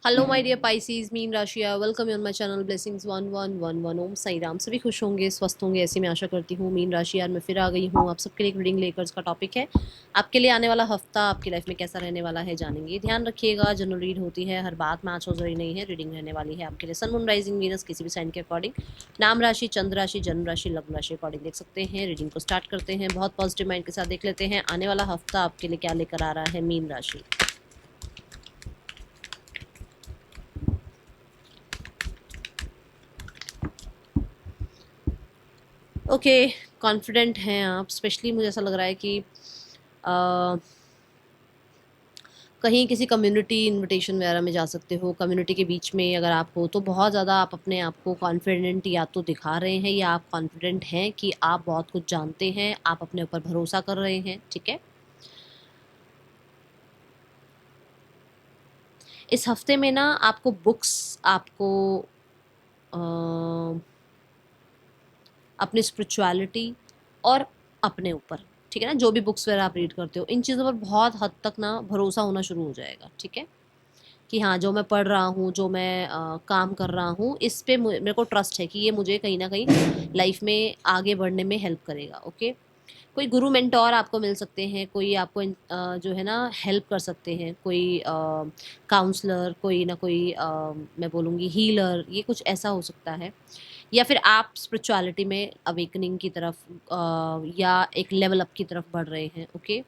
Hello my dear Pisces मीन राशिया welcome on my channel blessings 1111 Om Sai Ram. सभी खुश होंगे, स्वस्थ होंगे, ऐसी मैं आशा करती हूँ। मीन राशि यार मैं फिर आ गई हूँ आप सबके लिए एक रीडिंग लेकर। इसका टॉपिक है आपके लिए आने वाला हफ्ता आपकी लाइफ में कैसा रहने वाला है, जानेंगे। ध्यान रखिएगा, जनरल रीड होती है, हर बात मैच हो जरूरी नहीं है। रीडिंग रहने वाली है आपके लिए सन मून राइजिंग वीनस किसी भी साइन के अकॉर्डिंग, नाम राशि, चंद्र राशि, जन्म राशि, लग्न राशि अकॉर्डिंग देख सकते हैं। रीडिंग को स्टार्ट करते हैं, बहुत पॉजिटिव माइंड के साथ देख लेते हैं आने वाला हफ्ता आपके लिए क्या लेकर आ रहा है मीन राशि। ओके, कॉन्फिडेंट हैं आप। स्पेशली मुझे ऐसा लग रहा है कि अ, कहीं किसी कम्युनिटी इनविटेशन वगैरह में जा सकते हो। कम्युनिटी के बीच में अगर आप हो तो बहुत ज़्यादा आप अपने आप को कॉन्फिडेंट या तो दिखा रहे हैं, या आप कॉन्फिडेंट हैं कि आप बहुत कुछ जानते हैं, आप अपने ऊपर भरोसा कर रहे हैं। ठीक है, इस हफ्ते में ना आपको बुक्स, आपको अ, अपनी स्पिरिचुअलिटी और अपने ऊपर, ठीक है ना, जो भी बुक्स वगैरह आप रीड करते हो, इन चीज़ों पर बहुत हद तक ना भरोसा होना शुरू हो जाएगा। ठीक है, कि हाँ, जो मैं पढ़ रहा हूँ, जो मैं काम कर रहा हूँ, इस पे मेरे को ट्रस्ट है कि ये मुझे कहीं ना कहीं लाइफ में आगे बढ़ने में हेल्प करेगा। ओके, कोई गुरु मेंटोर आपको मिल सकते हैं, कोई आपको जो है ना हेल्प कर सकते हैं, कोई काउंसलर, कोई ना कोई मैं बोलूँगी हीलर, ये कुछ ऐसा हो सकता है। या फिर आप स्पिरिचुअलिटी में अवेकनिंग की तरफ या एक लेवल अप की तरफ बढ़ रहे हैं। ओके,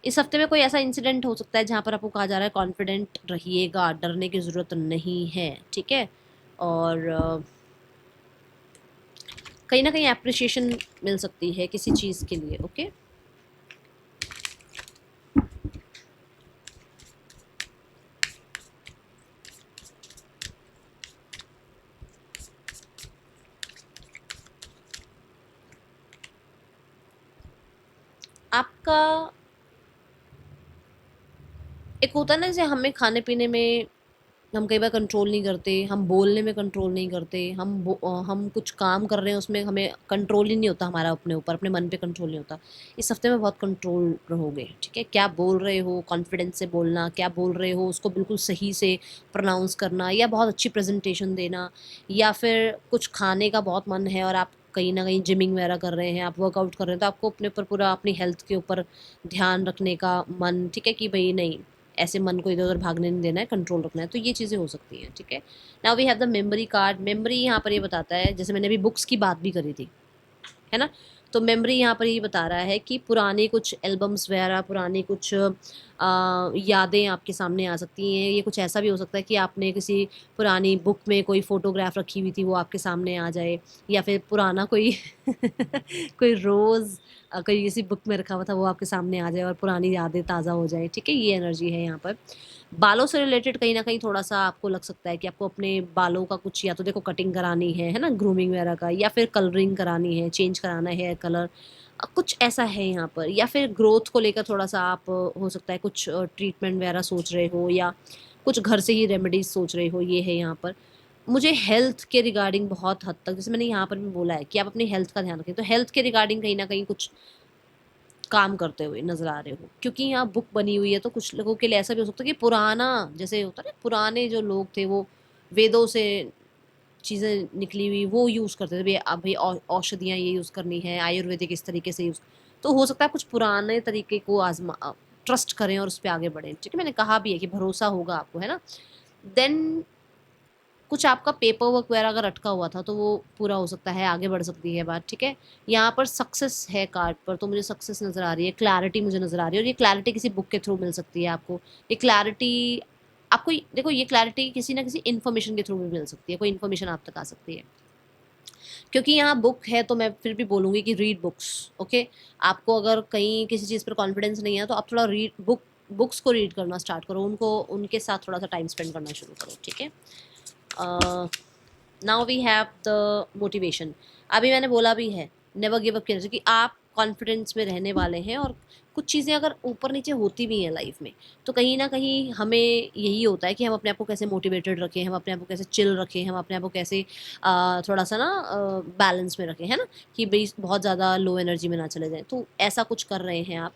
इस हफ्ते में कोई ऐसा इंसिडेंट हो सकता है जहाँ पर आपको कहा जा रहा है कॉन्फिडेंट रहिएगा, डरने की ज़रूरत नहीं है। ठीक है, और कहीं ना कहीं अप्रिसिएशन मिल सकती है किसी चीज़ के लिए। ओके, आपका एक होता है ना, जैसे हमें खाने पीने में हम कई बार कंट्रोल नहीं करते, हम बोलने में कंट्रोल नहीं करते, हम कुछ काम कर रहे हैं उसमें हमें कंट्रोल ही नहीं होता, हमारा अपने ऊपर, अपने मन पे कंट्रोल नहीं होता। इस हफ्ते में बहुत कंट्रोल रहोगे। ठीक है, क्या बोल रहे हो कॉन्फिडेंस से बोलना, क्या बोल रहे हो उसको बिल्कुल सही से प्रोनाउंस करना, या बहुत अच्छी प्रेजेंटेशन देना, या फिर कुछ खाने का बहुत मन है और आप कहीं ना कहीं जिमिंग वगैरह कर रहे हैं, आप वर्कआउट कर रहे हैं, तो आपको अपने ऊपर पूरा अपनी हेल्थ के ऊपर ध्यान रखने का मन। ठीक है, कि भाई नहीं, ऐसे मन को इधर उधर भागने नहीं देना है, कंट्रोल रखना है। तो ये चीज़ें हो सकती हैं। ठीक है, now we have the memory card. Memory यहाँ पर ये बताता है, जैसे मैंने अभी बुक्स की बात भी करी थी, है ना, तो मेमोरी यहाँ पर ये बता रहा है कि पुराने कुछ एल्बम्स वगैरह, पुरानी कुछ यादें आपके सामने आ सकती हैं। ये कुछ ऐसा भी हो सकता है कि आपने किसी पुरानी बुक में कोई फोटोग्राफ रखी हुई थी, वो आपके सामने आ जाए, या फिर पुराना कोई कोई रोज़ कोई किसी बुक में रखा हुआ था, वो आपके सामने आ जाए और पुरानी यादें ताज़ा हो जाए। ठीक है, ये एनर्जी है यहाँ पर। बालों से रिलेटेड कहीं ना कहीं थोड़ा सा आपको लग सकता है कि आपको अपने बालों का कुछ, या तो देखो कटिंग करानी है ना, ग्रूमिंग वगैरह का, या फिर कलरिंग करानी है, चेंज कराना है हेयर कलर, कुछ ऐसा है यहाँ पर। या फिर ग्रोथ को लेकर थोड़ा सा आप हो सकता है कुछ ट्रीटमेंट वगैरह सोच रहे हो, या कुछ घर से ही रेमेडीज सोच रहे हो, ये है यहाँ पर। मुझे हेल्थ के रिगार्डिंग बहुत हद तक, जैसे मैंने यहाँ पर भी बोला है कि आप अपनी हेल्थ का ध्यान रखें, तो हेल्थ के रिगार्डिंग कहीं ना कहीं कुछ काम करते हुए नजर आ रहे हो, क्योंकि यहाँ बुक बनी हुई है। तो कुछ लोगों के लिए ऐसा भी हो सकता है कि पुराना, जैसे होता है ना, पुराने जो लोग थे वो वेदों से चीज़ें निकली हुई वो यूज़ करते थे, भाई अब भाई औषधियाँ ये यूज़ करनी है, आयुर्वेदिक इस तरीके से यूज़। तो हो सकता है कुछ पुराने तरीके को आजमा ट्रस्ट करें और उस पर आगे बढ़ें। ठीक है, मैंने कहा भी है कि भरोसा होगा आपको, है ना। देन कुछ आपका पेपर वर्क वगैरह अगर अटका हुआ था तो वो पूरा हो सकता है, आगे बढ़ सकती है बात। ठीक है, यहाँ पर सक्सेस है कार्ड पर, तो मुझे सक्सेस नज़र आ रही है, क्लैरिटी मुझे नज़र आ रही है, और ये क्लैरिटी किसी बुक के थ्रू मिल सकती है आपको। ये क्लैरिटी आपको, देखो ये क्लैरिटी किसी ना किसी इन्फॉर्मेशन के थ्रू भी मिल सकती है, कोई इन्फॉर्मेशन आप तक आ सकती है। क्योंकि यहाँ बुक है तो मैं फिर भी बोलूँगी कि रीड बुक्स। ओके, आपको अगर कहीं किसी चीज़ पर कॉन्फिडेंस नहीं है तो आप थोड़ा रीड बुक्स को रीड करना स्टार्ट करो, उनको उनके साथ थोड़ा सा टाइम स्पेंड करना शुरू करो। ठीक है, now we have the motivation. अभी मैंने बोला भी है, नेवर गिव अप कि आप कॉन्फिडेंस में रहने वाले हैं, और कुछ चीज़ें अगर ऊपर नीचे होती भी हैं लाइफ में, तो कहीं ना कहीं हमें यही होता है कि हम अपने आप को कैसे मोटिवेटेड रखें, हम अपने आप को कैसे चिल रखें, हम अपने आप को कैसे थोड़ा सा ना बैलेंस में रखें, है ना, कि भाई बहुत ज़्यादा लो एनर्जी में ना चले जाएं। तो ऐसा कुछ कर रहे हैं आप,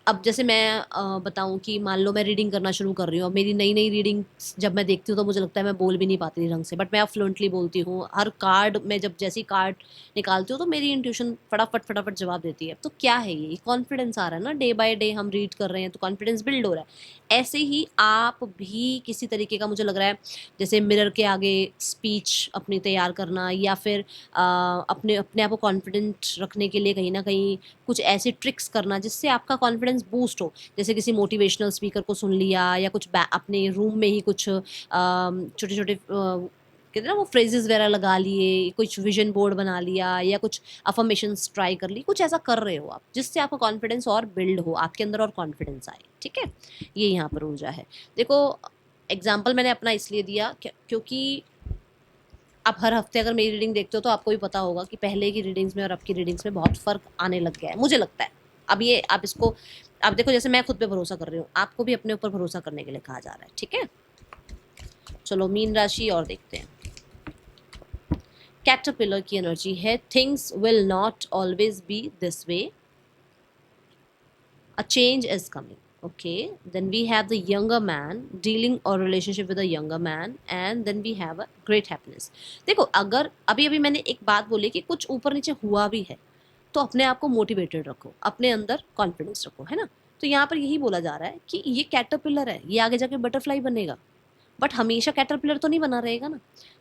अब जैसे मैं बताऊँ कि मान लो मैं रीडिंग करना शुरू कर रही हूँ, अब मेरी नई-नई रीडिंग्स जब मैं देखती हूँ तो मुझे लगता है मैं बोल भी नहीं पाती ढंग से, बट मैं अब फ्लुएंटली बोलती हूँ। हर कार्ड मैं जब जैसे ही कार्ड निकालती हूँ तो मेरी इंट्यूशन फटाफट जवाब देती है। तो क्या है ये? कॉन्फिडेंस आ रहा है ना, डे बाय डे हम रीड कर रहे हैं तो कॉन्फिडेंस बिल्ड हो रहा है। ऐसे ही आप भी किसी तरीके का मुझे लग रहा है, जैसे मिरर के आगे स्पीच अपनी तैयार करना या फिर अपने अपने आप को कॉन्फिडेंट रखने के लिए कहीं न कहीं कुछ ऐसी ट्रिक्स करना जिससे आपका कॉन्फिडेंस बूस्ट हो। जैसे किसी मोटिवेशनल स्पीकर को सुन लिया या कुछ अपने रूम में ही कुछ छोटे छोटे कहते हैं ना वो फ्रेजेस वगैरह लगा लिए, कुछ विजन बोर्ड बना लिया या कुछ अफर्मेशंस ट्राई कर ली, कुछ ऐसा कर रहे हो आप जिससे आपका कॉन्फिडेंस और बिल्ड हो, आपके अंदर और कॉन्फिडेंस आए। ठीक है, ये यहाँ पर ऊर्जा है। देखो, एग्जाम्पल मैंने अपना इसलिए दिया क्योंकि आप हर हफ्ते अगर मेरी रीडिंग देखते हो तो आपको भी पता होगा कि पहले की रीडिंग्स में और अब की रीडिंग्स में बहुत फ़र्क आने लग गया है, मुझे लगता है। अब ये आप इसको आप देखो, जैसे मैं खुद पे भरोसा कर रही हूँ, आपको भी अपने ऊपर भरोसा करने के लिए कहा जा रहा है। ठीक है, चलो मीन राशि और देखते हैं। कैटरपिलर की एनर्जी है, things will not always be this way, a change is coming. Okay, then we have the younger man dealing or relationship with a younger man, and then we have a great happiness. देखो, अगर अभी अभी मैंने एक बात बोली कि कुछ ऊपर नीचे हुआ भी है तो अपने आप को मोटिवेटेड रखो, अपने अंदर कॉन्फिडेंस रखो, है ना। तो यहाँ पर यही बोला जा रहा है कि ये कैटरपिलर है, ये आगे जाके बटरफ्लाई बनेगा, बट हमेशा कैटरपिलर तो नहीं बना रहेगा ना।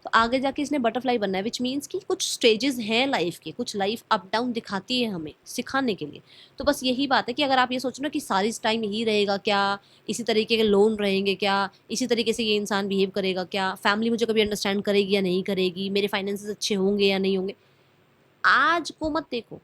तो आगे जाके इसने बटरफ्लाई बनना है, विच मीन्स कि कुछ स्टेजेस हैं लाइफ के, कुछ लाइफ अप डाउन दिखाती है हमें सिखाने के लिए। तो बस यही बात है कि अगर आप ये सोचो ना कि सारी टाइम यही रहेगा क्या, इसी तरीके के लोन रहेंगे क्या, इसी तरीके से ये इंसान बिहेव करेगा क्या, फैमिली मुझे कभी अंडरस्टैंड करेगी या नहीं करेगी, मेरे फाइनेंसेस अच्छे होंगे या नहीं होंगे, आज को मत देखो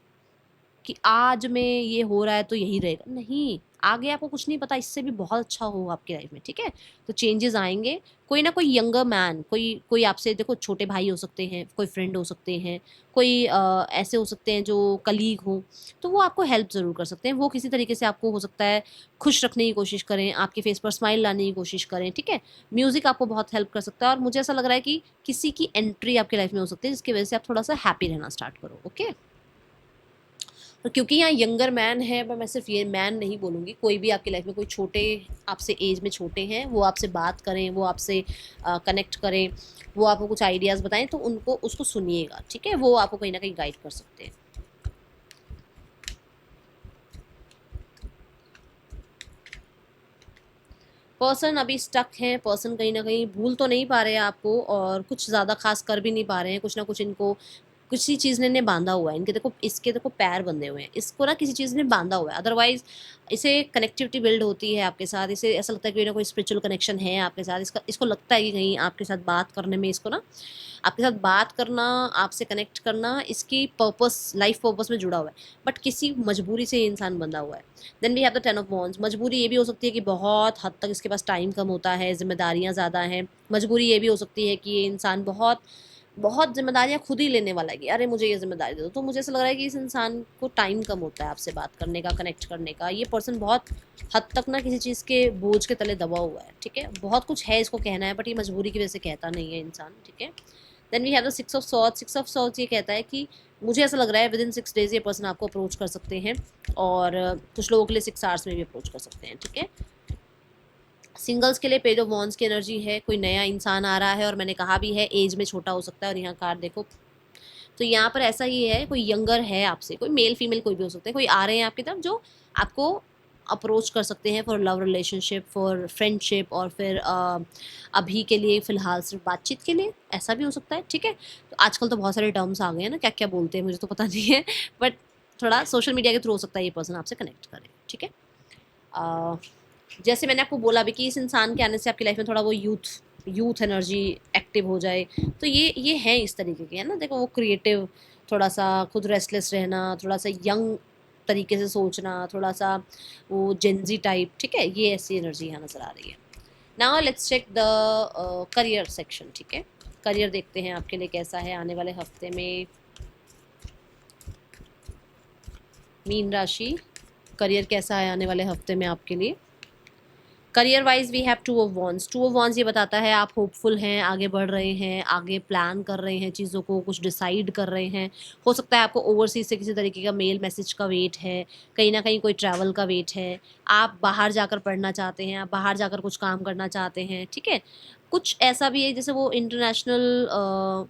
कि आज में ये हो रहा है तो यही रहेगा, नहीं। आगे आपको कुछ नहीं पता, इससे भी बहुत अच्छा हो आपकी लाइफ में। ठीक है, तो चेंजेस आएंगे। कोई ना कोई यंगर मैन, कोई कोई आपसे, देखो छोटे भाई हो सकते हैं, कोई फ्रेंड हो सकते हैं, कोई ऐसे हो सकते हैं जो कलीग हो, तो वो आपको हेल्प ज़रूर कर सकते हैं। वो किसी तरीके से आपको हो सकता है खुश रखने की कोशिश करें, आपके फेस पर स्माइल लाने की कोशिश करें। ठीक है, म्यूज़िक आपको बहुत हेल्प कर सकता है, और मुझे ऐसा लग रहा है कि किसी की एंट्री आपकी लाइफ में हो सकती है जिसकी वजह से आप थोड़ा सा हैप्पी रहना स्टार्ट करो। ओके, तो क्योंकि यहाँ यंगर मैन है, मैं सिर्फ ये मैन नहीं बोलूँगी, कोई भी आपकी लाइफ में कोई छोटे, आपसे एज में छोटे हैं, वो आपसे बात करें, वो आपसे कनेक्ट करें, वो आपको कुछ आइडियाज़ बताएं तो उनको उसको सुनिएगा। ठीक है, वो आपको कहीं ना कहीं गाइड कर सकते हैं। पर्सन अभी स्टक है, पर्सन कहीं ना कहीं भूल तो नहीं पा रहे हैं आपको, और कुछ ज़्यादा खास कर भी नहीं पा रहे हैं, कुछ ना कुछ इनको किसी चीज़ ने बांधा हुआ है। इनके देखो, इसके देखो पैर बंधे हुए हैं, इसको ना किसी चीज़ ने बांधा हुआ है, अदरवाइज इसे कनेक्टिविटी बिल्ड होती है आपके साथ, इसे ऐसा लगता है कि कोई ना कोई स्पिरिचुअल कनेक्शन है आपके साथ, इसका इसको लगता है कि कहीं आपके साथ बात करने में, इसको ना आपके साथ बात करना, आपसे कनेक्ट करना, इसकी पर्पस, लाइफ पर्पस में जुड़ा हुआ है, बट किसी मजबूरी से ये इंसान बंधा हुआ है। Then we have the 10 of wands. मजबूरी ये भी हो सकती है कि बहुत हद तक इसके पास टाइम कम होता है, जिम्मेदारियां ज़्यादा हैं। मजबूरी ये भी हो सकती है कि ये इंसान बहुत बहुत जिम्मेदारियां खुद ही लेने वाला है कि अरे मुझे ये जिम्मेदारी दे दो। तो मुझे ऐसा लग रहा है कि इस इंसान को टाइम कम होता है आपसे बात करने का, कनेक्ट करने का। ये पर्सन बहुत हद तक ना किसी चीज़ के बोझ के तले दबा हुआ है। ठीक है, बहुत कुछ है इसको कहना है, बट ये मजबूरी की वजह से कहता नहीं है इंसान। ठीक है, then we have the 6 of swords. 6 of swords ये कहता है कि मुझे ऐसा लग रहा है विद इन 6 डेज ये पर्सन आपको अप्रोच कर सकते हैं, और कुछ लोगों के लिए 6 आवर्स में भी अप्रोच कर सकते हैं। ठीक है, सिंगल्स के लिए पेज ऑफ वॉन्ड्स की एनर्जी है, कोई नया इंसान आ रहा है, और मैंने कहा भी है एज में छोटा हो सकता है, और यहाँ कार्ड देखो तो यहाँ पर ऐसा ही है, कोई यंगर है आपसे, कोई मेल फीमेल कोई भी हो सकते हैं, कोई आ रहे हैं आपकी तरफ जो आपको अप्रोच कर सकते हैं for love relationship, for friendship, और फिर अभी के लिए फ़िलहाल सिर्फ बातचीत के लिए, ऐसा भी हो सकता है। ठीक है, तो आजकल तो बहुत सारे टर्म्स आ गए हैं ना, क्या क्या बोलते हैं मुझे तो पता नहीं है, बट थोड़ा सोशल मीडिया के थ्रू हो सकता है ये पर्सन आपसे कनेक्ट करे। ठीक है, जैसे मैंने आपको बोला भी कि इस इंसान के आने से आपकी लाइफ में थोड़ा वो यूथ एनर्जी एक्टिव हो जाए, तो ये है इस तरीके के, है ना। देखो, वो क्रिएटिव, थोड़ा सा खुद रेस्टलेस रहना, थोड़ा सा यंग तरीके से सोचना, थोड़ा सा वो जेंजी टाइप। ठीक है, ये ऐसी एनर्जी यहाँ नज़र आ रही है। Now let's check the career section. ठीक है, करियर देखते हैं आपके लिए कैसा है आने वाले हफ्ते में। मीन राशि, करियर कैसा है आने वाले हफ्ते में आपके लिए। Career wise we have two of wands. Two of wands ये बताता है आप होपफुल हैं, आगे बढ़ रहे हैं, आगे प्लान कर रहे हैं, चीज़ों को कुछ डिसाइड कर रहे हैं। हो सकता है आपको ओवरसीज से किसी तरीके का मेल मैसेज का वेट है, कहीं ना कहीं कोई ट्रैवल का वेट है, आप बाहर जाकर पढ़ना चाहते हैं, आप बाहर जाकर कुछ काम करना चाहते हैं, ठीक है। कुछ ऐसा भी है जैसे वो इंटरनेशनल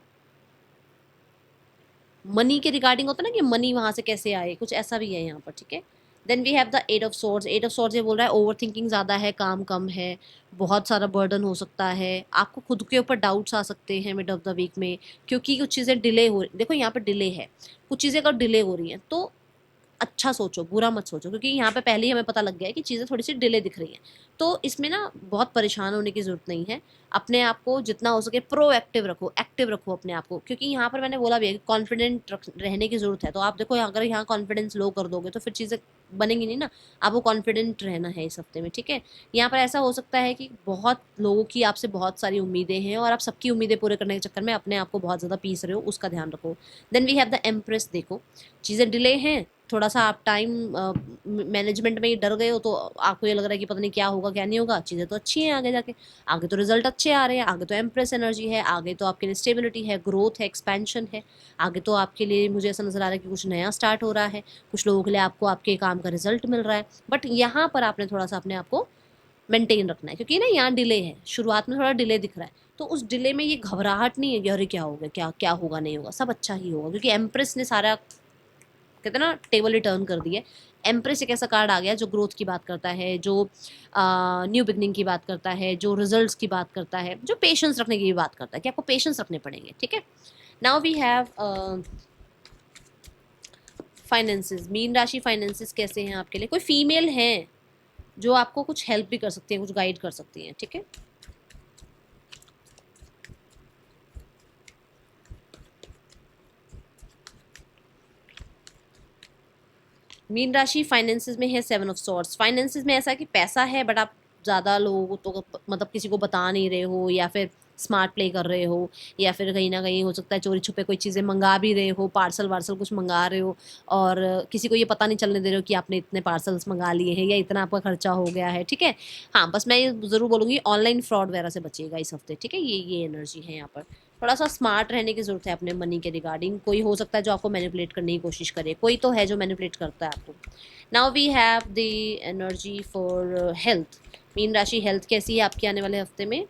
मनी के रिगार्डिंग होता है ना कि मनी वहाँ से कैसे आए, कुछ ऐसा भी है यहाँ पर, ठीक है। Then we have the eight of swords. Eight of swords ये बोल रहा है ओवर थिंकिंग ज़्यादा है, काम कम है, बहुत सारा बर्डन हो सकता है, आपको खुद के ऊपर डाउट्स आ सकते हैं मिड ऑफ द वीक में, क्योंकि कुछ चीज़ें डिले हो, देखो यहाँ पर डिले है, कुछ चीज़ें अगर डिले हो रही हैं तो अच्छा सोचो, बुरा मत सोचो, क्योंकि यहाँ पे पहले ही हमें पता लग गया है कि चीज़ें थोड़ी सी डिले दिख रही हैं। तो इसमें ना बहुत परेशान होने की ज़रूरत नहीं है। अपने आप को जितना हो सके प्रोएक्टिव रखो, एक्टिव रखो अपने आप को, क्योंकि यहाँ पर मैंने बोला भी है कि कॉन्फिडेंट रहने की ज़रूरत है। तो आप देखो अगर यहाँ कॉन्फिडेंस लो कर दोगे तो फिर चीज़ें बनेंगी नहीं ना। आपको कॉन्फिडेंट रहना है इस हफ्ते में, ठीक है। यहाँ पर ऐसा हो सकता है कि बहुत लोगों की आपसे बहुत सारी उम्मीदें हैं और आप सबकी उम्मीदें पूरे करने के चक्कर में अपने आप को बहुत ज़्यादा पीस रहे हो, उसका ध्यान रखो। Then we have the empress. देखो चीज़ें डिले हैं, थोड़ा सा आप टाइम मैनेजमेंट में ही डर गए हो, तो आपको ये लग रहा है कि पता नहीं क्या होगा क्या नहीं होगा। चीज़ें तो अच्छी हैं आगे जाके, आगे तो रिजल्ट अच्छे आ रहे हैं, आगे तो एम्प्रेस एनर्जी है, आगे तो आपके लिए स्टेबिलिटी है, ग्रोथ है, एक्सपेंशन है। आगे तो आपके लिए मुझे ऐसा नज़र आ रहा है कि कुछ नया स्टार्ट हो रहा है, कुछ लोगों के लिए आपको आपके काम का रिजल्ट मिल रहा है। बट यहाँ पर आपने थोड़ा सा अपने आप को मेंटेन रखना है, क्योंकि ना यहाँ डिले है, शुरुआत में थोड़ा डिले दिख रहा है। तो उस डिले में ये घबराहट नहीं है कि अरे क्या होगा, क्या क्या होगा, नहीं होगा, सब अच्छा ही होगा, क्योंकि एम्प्रेस ने सारा कहते हैं ना टेबल ही टर्न कर दी है। एम्प्रेस एक ऐसा कार्ड आ गया जो ग्रोथ की बात करता है, जो न्यू बिगनिंग की बात करता है, जो रिजल्ट्स की बात करता है, जो पेशेंस रखने की भी बात करता है कि आपको पेशेंस रखने पड़ेंगे, ठीक है। Now we have finances. मीन राशि फाइनेंसेस कैसे हैं आपके लिए? कोई फीमेल है जो आपको कुछ हेल्प भी कर सकती है, कुछ गाइड कर सकती हैं, ठीक है। मीन राशि फाइनेंसेस में है 7 ऑफ सॉर्ड्स। फाइनेंसेस में ऐसा है कि पैसा है बट आप ज़्यादा लोगों तो मतलब किसी को बता नहीं रहे हो, या फिर स्मार्ट प्ले कर रहे हो, या फिर कहीं ना कहीं हो सकता है चोरी छुपे कोई चीज़ें मंगा भी रहे हो, पार्सल वार्सल कुछ मंगा रहे हो, और किसी को ये पता नहीं चलने दे रहे हो कि आपने इतने पार्सल्स मंगा लिए हैं या इतना आपका खर्चा हो गया है, ठीक है। हाँ बस मैं ये ज़रूर बोलूँगी ऑनलाइन फ्रॉड वगैरह से बचिएगा इस हफ्ते, ठीक है। ये एनर्जी है यहाँ पर। थोड़ा सा स्मार्ट रहने की ज़रूरत है अपने मनी के रिगार्डिंग। कोई हो सकता है जो आपको मैनिपुलेट करने की कोशिश करे, कोई तो है जो मैनिपुलेट करता है आपको। Now we have the energy for health. मीन राशि हेल्थ कैसी है आपके आने वाले हफ्ते में?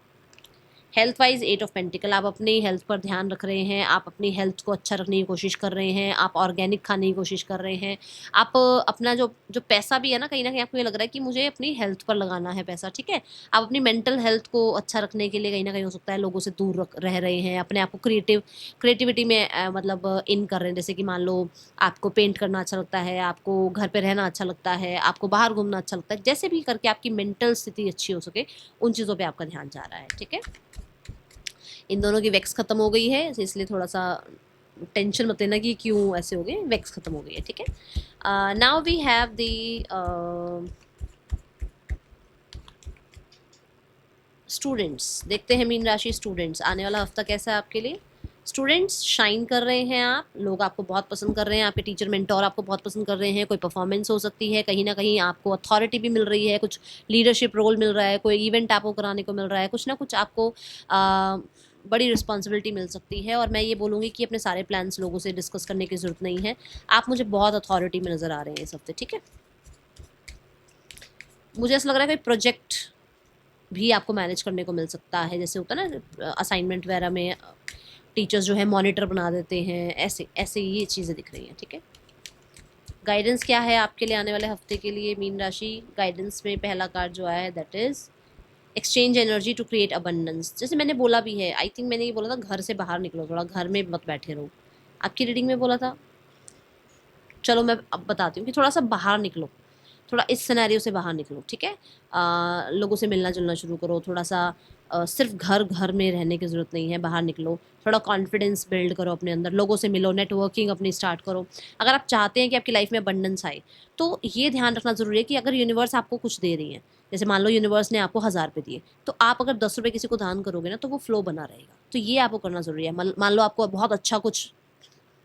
Health wise 8 of pentacles. आप अपनी हेल्थ पर ध्यान रख रहे हैं, आप अपनी हेल्थ को अच्छा रखने की कोशिश कर रहे हैं, आप ऑर्गेनिक खाने की कोशिश कर रहे हैं। आप अपना जो जो पैसा भी है ना, कहीं ना कहीं आपको ये लग रहा है कि मुझे अपनी हेल्थ पर लगाना है पैसा, ठीक है। आप अपनी मेंटल हेल्थ को अच्छा रखने के लिए कहीं ना कहीं हो सकता है लोगों से दूर रह रहे हैं, अपने आप को क्रिएटिविटी में मतलब इन कर रहे हैं। जैसे कि मान लो आपको पेंट करना अच्छा लगता है, आपको घर पर रहना अच्छा लगता है, आपको बाहर घूमना अच्छा लगता है, जैसे भी करके आपकी मेंटल स्थिति अच्छी हो सके उन चीज़ों पर आपका ध्यान जा रहा है, ठीक है। इन दोनों की वैक्स खत्म हो गई है, इसलिए थोड़ा सा टेंशन मत लेना कि क्यों ऐसे हो गए, वैक्स खत्म हो गई है, ठीक है। Now we have the students. देखते हैं मीन राशि स्टूडेंट्स आने वाला हफ्ता कैसा है आपके लिए। स्टूडेंट्स शाइन कर रहे हैं, आप लोग आपको बहुत पसंद कर रहे हैं, आपके टीचर मेंटोर आपको बहुत पसंद कर रहे हैं। कोई परफॉर्मेंस हो सकती है, कहीं ना कहीं आपको अथॉरिटी भी मिल रही है, कुछ लीडरशिप रोल मिल रहा है, कोई इवेंट आपको कराने को मिल रहा है, कुछ ना कुछ आपको बड़ी रिस्पॉन्सिबिलिटी मिल सकती है। और मैं ये बोलूँगी कि अपने सारे प्लान्स लोगों से डिस्कस करने की ज़रूरत नहीं है, आप मुझे बहुत अथॉरिटी में नज़र आ रहे हैं इस हफ्ते, ठीक है। मुझे ऐसा लग रहा है कोई प्रोजेक्ट भी आपको मैनेज करने को मिल सकता है, जैसे होता है ना असाइनमेंट वगैरह में टीचर्स जो है मॉनिटर बना देते हैं, ऐसे ऐसे ये चीज़ें दिख रही हैं, ठीक है। गाइडेंस क्या है आपके लिए आने वाले हफ्ते के लिए मीन राशि? गाइडेंस में पहला कार्ड जो आया है that is exchange energy to create abundance. जैसे मैंने बोला भी है, आई थिंक मैंने ये बोला था घर से बाहर निकलो, थोड़ा घर में मत बैठे रहो। आपकी रीडिंग में बोला था, चलो मैं अब बताती हूँ कि थोड़ा सा बाहर निकलो, थोड़ा इस सिनेरियो से बाहर निकलो, ठीक है। लोगों से मिलना जुलना शुरू करो, थोड़ा सा सिर्फ घर घर में रहने की ज़रूरत नहीं है, बाहर निकलो, थोड़ा कॉन्फिडेंस बिल्ड करो अपने अंदर, लोगों से मिलो, नेटवर्किंग अपनी स्टार्ट करो। अगर आप चाहते हैं कि आपकी लाइफ में अबंडेंस आए तो ये ध्यान रखना ज़रूरी है कि अगर यूनिवर्स आपको कुछ दे रही है, जैसे मान लो यूनिवर्स ने आपको 1000 रुपये दिए, तो आप अगर 10 रुपये किसी को दान करोगे ना तो वो फ्लो बना रहेगा। तो ये आपको करना ज़रूरी है। मान लो आपको बहुत अच्छा कुछ,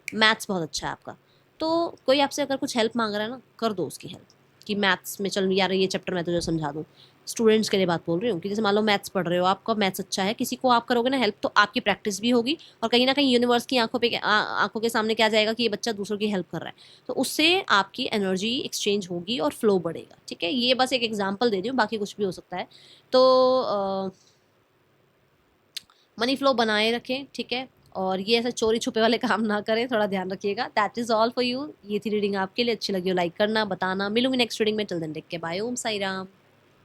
मैथ्स बहुत अच्छा है आपका, तो कोई आपसे अगर कुछ हेल्प मांग रहा है ना, कर दो उसकी हेल्प, कि मैथ्स में चल यार ये चैप्टर मैं तुझे समझा दूँ, स्टूडेंट्स के लिए बात बोल रही हूँ कि जैसे मान लो मैथ्स पढ़ रहे हो, आपका मैथ्स अच्छा है, किसी को आप करोगे ना हेल्प, तो आपकी प्रैक्टिस भी होगी और कहीं ना कहीं यूनिवर्स की आंखों के सामने क्या जाएगा कि ये बच्चा दूसरों की हेल्प कर रहा है, तो उससे आपकी एनर्जी एक्सचेंज होगी और फ्लो बढ़ेगा। ठीक है, ये बस एक एग्जाम्पल दे रही हूँ, बाकी कुछ भी हो सकता है। तो मनी फ्लो बनाए रखें, ठीक है, और ये ऐसा चोरी छुपे वाले काम ना करें, थोड़ा ध्यान रखिएगा। That is all for you. ये थी रीडिंग, आपके लिए अच्छी लगी हो लाइक करना, बताना। मिलूंगी नेक्स्ट रीडिंग में, till then take care, bye, Om Sai Ram.